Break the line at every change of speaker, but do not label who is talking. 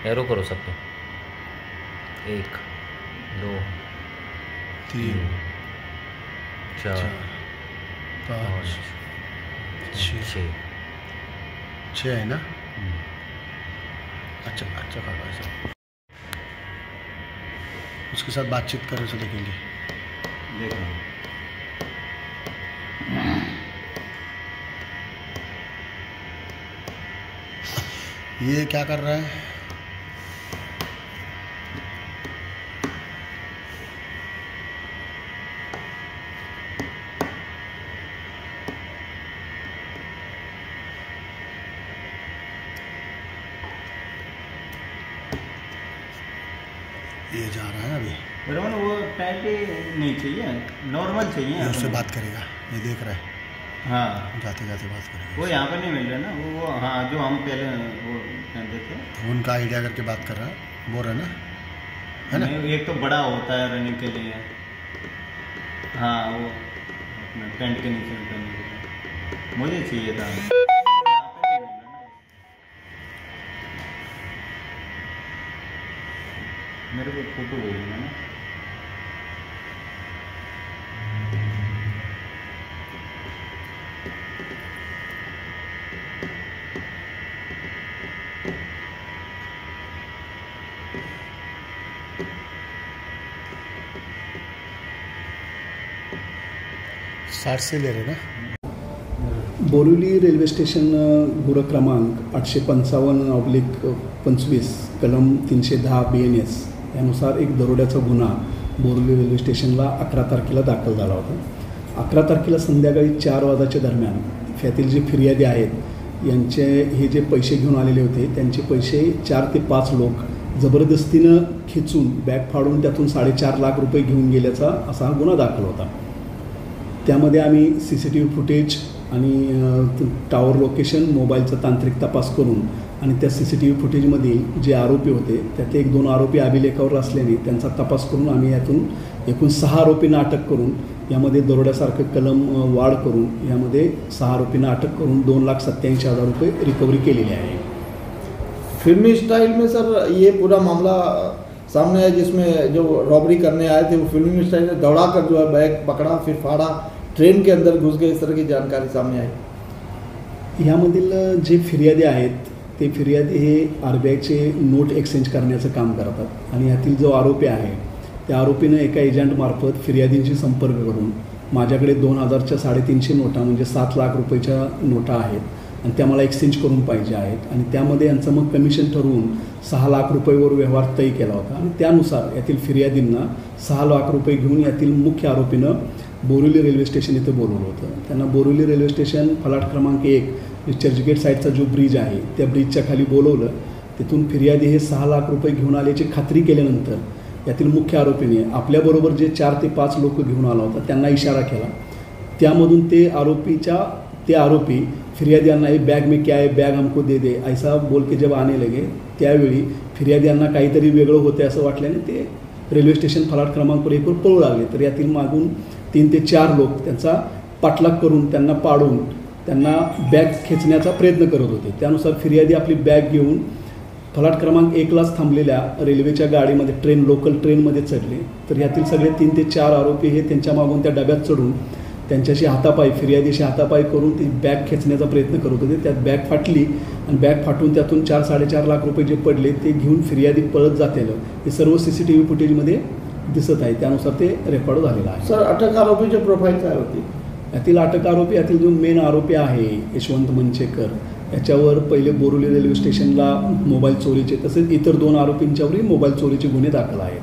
Arrow करो सब पे। 1 2 3 4 5 6
है ना। अच्छा अच्छा काका ऐसा उसके साथ बातचीत करें तो देखेंगे।
देख रहा हूँ।
ये क्या कर रहा है? ये जा रहा है अभी।
बराबर वो टाइट नहीं चाहिए, नॉर्मल चाहिए।
ये उससे बात करेगा, ये देख रहा है।
हाँ
जाते जाते बात करेगा।
वो यहाँ पर नहीं मिल रहा ना, वो हाँ जो हम पहले वो पहनते थे
फ़ोन का आइडिया करके बात कर रहा है, बोल रहा है ना, है ना।
एक तो बड़ा होता है रनिंग के लिए, हाँ वो अपने पैंट के नीचे पहनने के लिए मुझे चाहिए था। मेरे को फोटो भेजना ना।
साठ से ले रहे ना।
बोरिवली रेल्वे स्टेशन गुर क्रमांक 855/25 कलम 310 BNS यानुसार एक दरोड्याचा गुन्हा बोरिवली रेल्वे स्टेशनला 11 तारखेला दाखल झाला होता। 11 तारखेला संध्याकाळी 4 वाजताच्या दरम्यान यातील जे फिर्यादी आहेत यांचे हे जे पैसे घेऊन आलेले होते त्यांचे पैसे 4 ते 5 लोक जबरदस्तीनं खेचून बॅग फाडून त्यातून 4.5 लाख रुपये घेऊन गेल्याचा असा हा गुन्हा दाखल होता। त्यामध्ये आम्ही CCTV फुटेज आणि टावर लोकेशन मोबाईलचा तांत्रिक तपास करून आणि त्या CCTV फुटेजमधील जे आरोपी होते त्यातले 1-2 आरोपी अभिलेखावर असल्याने त्यांचा तपास करून आम्ही यातून एकूण 6 आरोपींना अटक करून यामध्ये दरोड्यासारखं कलम वाढ करून यामध्ये 6 आरोपींना अटक करून 2,87,000 रुपये रिकव्हरी केलेली आहे।
फिल्मी स्टाइल में सर ये पूरा मामला सामने है जिसमें जो रॉबरी करने आए थे वो फिल्मी स्टाइल में दौड़ा कर जो है बैग पकड़ा फिर फाड़ा, ट्रेन के अंदर घुस गए, इस तरह की जानकारी सामने आई।
यामधील जे फिर्यादी आहेत ते फिर्यादी हे RBIचे नोट एक्सचेंज करण्याचं काम करतात आणि यातील जो आरोपी आहे त्या आरोपीनं एका एजंटमार्फत फिर्यादींशी संपर्क करून माझ्याकडे 2,000च्या 350 नोटा म्हणजे 7 लाख रुपयाच्या नोटा आहेत आणि त्या मला एक्सचेंज करून पाहिजे आहेत आणि त्यामध्ये यांचं मग कमिशन ठरवून 6 लाख रुपयेवर व्यवहार तय केला होता आणि त्यानुसार यातील फिर्यादींना 6 लाख रुपये घेऊन यातील मुख्य आरोपीनं बोरिवली रेल्वे स्टेशन इथं बोलवलं होतं। त्यांना बोरिवली रेल्वे स्टेशन फलाट क्रमांक 1 चर्चगेट साईडचा जो ब्रिज आहे त्या ब्रिजच्या खाली बोलवलं। तिथून फिर्यादी हे 6 लाख रुपये घेऊन आल्याची खात्री केल्यानंतर यातील मुख्य आरोपीने आपल्याबरोबर जे 4 ते 5 लोक घेऊन आला होता त्यांना इशारा केला। त्यामधून ते आरोपी फिर्यादियांना ये बैग में क्या है, बैग हमको दे दे ऐसा बोल के जब आने लगे त्यावेळी फिर्यादियांना काहीतरी वेगळं होते असं वाटल्याने ते रेल्वे स्टेशन फलाट क्रमांक 1 वर पळू लागले। तर यातील मागून 3 ते 4 लोक त्यांचा पाठलाग करून त्यांना पाडून त्यांना बॅग खेचण्याचा प्रयत्न करत होते। त्यानुसार फिर्यादी आपली बॅग घेऊन फलाट क्रमांक 1लाच थांबलेल्या रेल्वेच्या गाडीमध्ये लोकल ट्रेनमध्ये चढले। तर यातील सगळे 3 ते 4 आरोपी हे त्यांच्या मागून त्या डब्यात चढून त्यांच्याशी हातापाई फिर्यादीशी हातापाई करून ती बॅग खेचण्याचा प्रयत्न करत होते। त्यात बॅग फाटली आणि बॅग फाटून त्यातून 4-4.5 लाख रुपये जे पडले ते घेऊन फिर्यादी पळत जातेलं हे सर्व CCTV फुटेजमध्ये दिसत आहे। त्यानुसार ते रेकॉर्ड झालेलं आहे।
सर अटक आरोपीची प्रोफाईल काय होती?
यातील अटक आरोपी यातील जो मेन आरोपी आहे यशवंत मंचेकर याच्यावर पहिले बोरिवली रेल्वे स्टेशनला मोबाईल चोरीचे तसेच इतर 2 आरोपींच्यावरही मोबाईल चोरीचे गुन्हे दाखल आहेत।